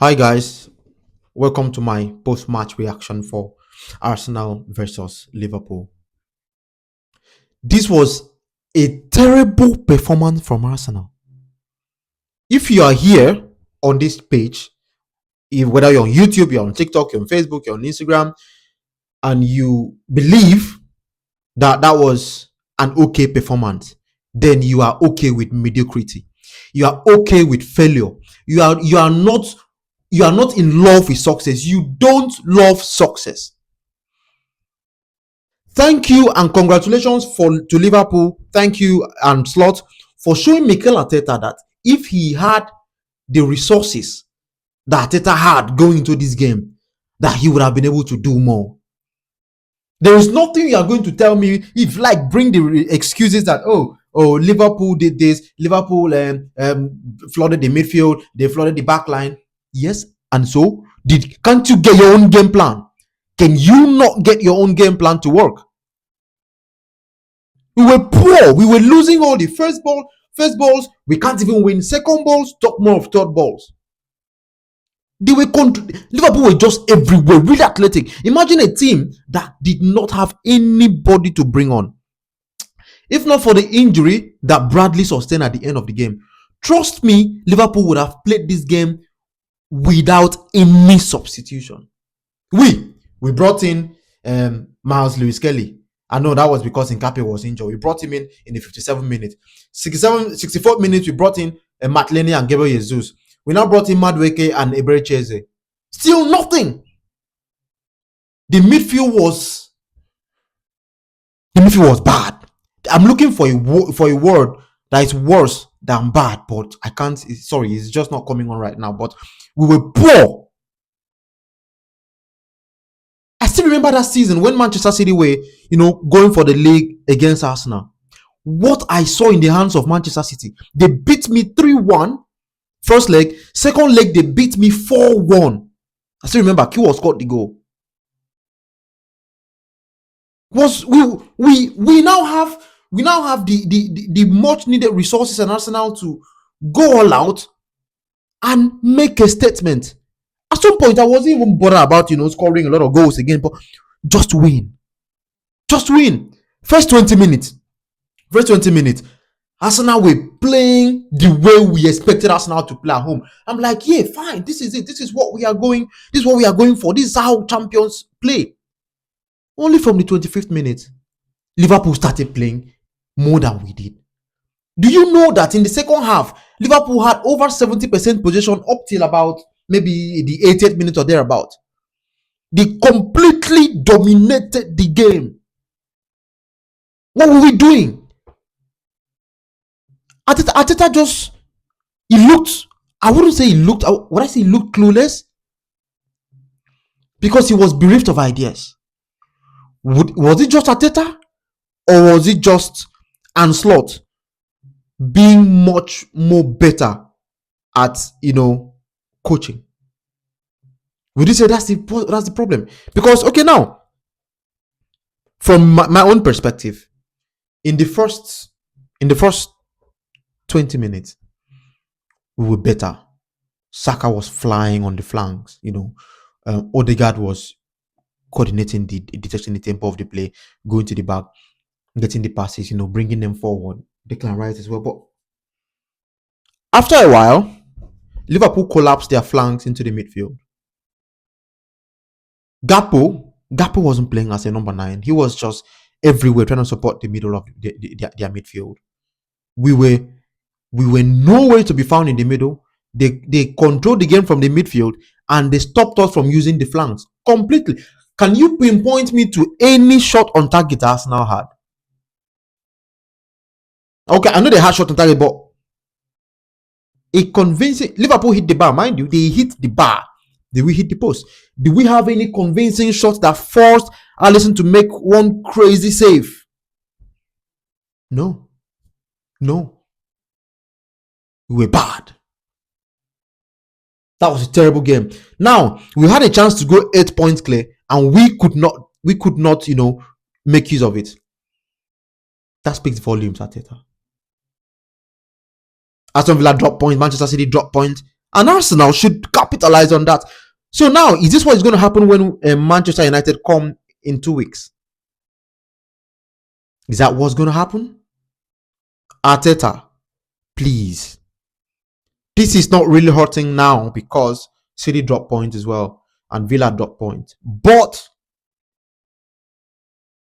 Hi guys, welcome to my post-match reaction for Arsenal versus Liverpool. This was a terrible performance from Arsenal. If you are here on this page, whether you're on YouTube, you're on TikTok, you're on Facebook, you're on Instagram, and you believe that that was an okay performance, then you are okay with mediocrity. You are okay with failure. You are not in love with success. You don't love success. Thank you and congratulations to Liverpool. Thank you and Slot for showing Mikel Arteta that if he had the resources that Arteta had going into this game, that he would have been able to do more. There is nothing you are going to tell me if bring the excuses that Liverpool did this, Liverpool flooded the midfield, they flooded the back line. Yes, and so can't you get your own game plan? Can you not get your own game plan to work? We were poor. We were losing all the first balls. We can't even win second balls, talk more of third balls. Liverpool were just everywhere, really athletic. Imagine a team that did not have anybody to bring on. If not for the injury that Bradley sustained at the end of the game, trust me, Liverpool would have played this game without any substitution. We brought in Miles Lewis Kelly. I know that was because Nkape was injured. We brought him in the 57 minutes. 64 minutes, we brought in Matt Lenny and Gabriel Jesus. We now brought in Madueke and Eberecheze. Still nothing. The midfield was bad. I'm looking for a word that is worse than bad, but I can't. Sorry, it's just not coming on right now. But we were poor. I still remember that season when Manchester City were, going for the league against Arsenal. What I saw in the hands of Manchester City, they beat me 3-1. First leg, second leg, they beat me 4-1. I still remember Kiwa scored the goal. We now have the much needed resources in Arsenal to go all out and make a statement. At some point, I wasn't even bothered about scoring a lot of goals again, but just win. Just win. First 20 minutes. Arsenal were playing the way we expected Arsenal to play at home. I'm like, yeah, fine. This is it. This is what we are going. This is what we are going for. This is how champions play. Only from the 25th minute, Liverpool started playing more than we did. Do you know that in the second half, Liverpool had over 70% possession up till about maybe the 80th minute or thereabout? They completely dominated the game. What were we doing? Arteta just, I wouldn't say he looked, would I say he looked clueless? Because he was bereft of ideas. Was it just Arteta? Or was it just Slot being much more better at, coaching? Would you say that's the problem? Because, okay, now, from my own perspective, in the first 20 minutes, we were better. Saka was flying on the flanks, Odegaard was coordinating detecting the tempo of the play, going to the back, getting the passes, bringing them forward. Declan Rice as well. But after a while, Liverpool collapsed their flanks into the midfield. Gakpo wasn't playing as a number 9. He was just everywhere trying to support the middle of their midfield. We were nowhere to be found in the middle. They controlled the game from the midfield and they stopped us from using the flanks completely. Can you pinpoint me to any shot on target Arsenal had? Okay, I know they had shot on target, but a convincing Liverpool hit the bar, mind you, they hit the bar. Did we hit the post? Did we have any convincing shots that forced Alisson to make one crazy save? No. We were bad. That was a terrible game. Now, we had a chance to go 8 points clear, and we could not, make use of it. That speaks volumes, Arteta. Aston Villa dropped points, Manchester City dropped points, And Arsenal should capitalize on that. So now, is this what is going to happen when Manchester United come in 2 weeks? Is that what's going to happen? Arteta, please. This is not really hurting now because City dropped points as well and Villa dropped points. But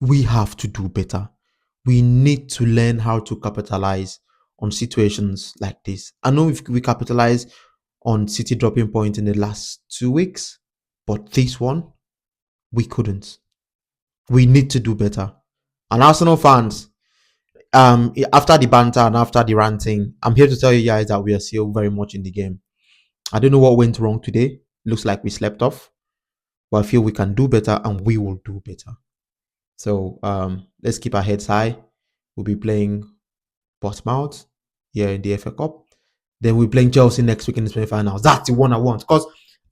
we have to do better. We need to learn how to capitalize on situations like this. I know if we capitalize on City dropping points in the last 2 weeks, but this one, we couldn't. We need to do better. And Arsenal fans, after the banter and after the ranting, I'm here to tell you guys that we are still very much in the game. I don't know what went wrong today. Looks like we slept off, but I feel we can do better and we will do better. So let's keep our heads high. We'll be playing Portsmouth here in the FA Cup. Then we're playing Chelsea next week in the semi-finals. That's the one I want, because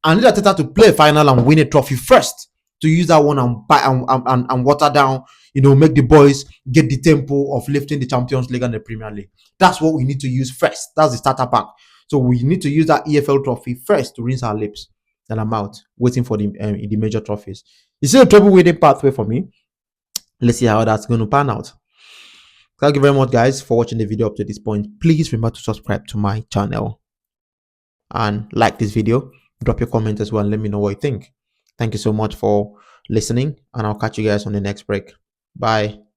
I need Arteta to play a final and win a trophy first, to use that one and water down, make the boys get the tempo of lifting the Champions League and the Premier League. That's what we need to use first. That's the starter pack. So we need to use that EFL trophy first to rinse our lips. Then I'm out, waiting for the major trophies. It's still a trouble waiting pathway for me. Let's see how that's going to pan out. Thank you very much, guys, for watching the video up to this point. Please remember to subscribe to my channel and like this video. Drop your comment as well and let me know what you think. Thank you so much for listening, and I'll catch you guys on the next break. Bye.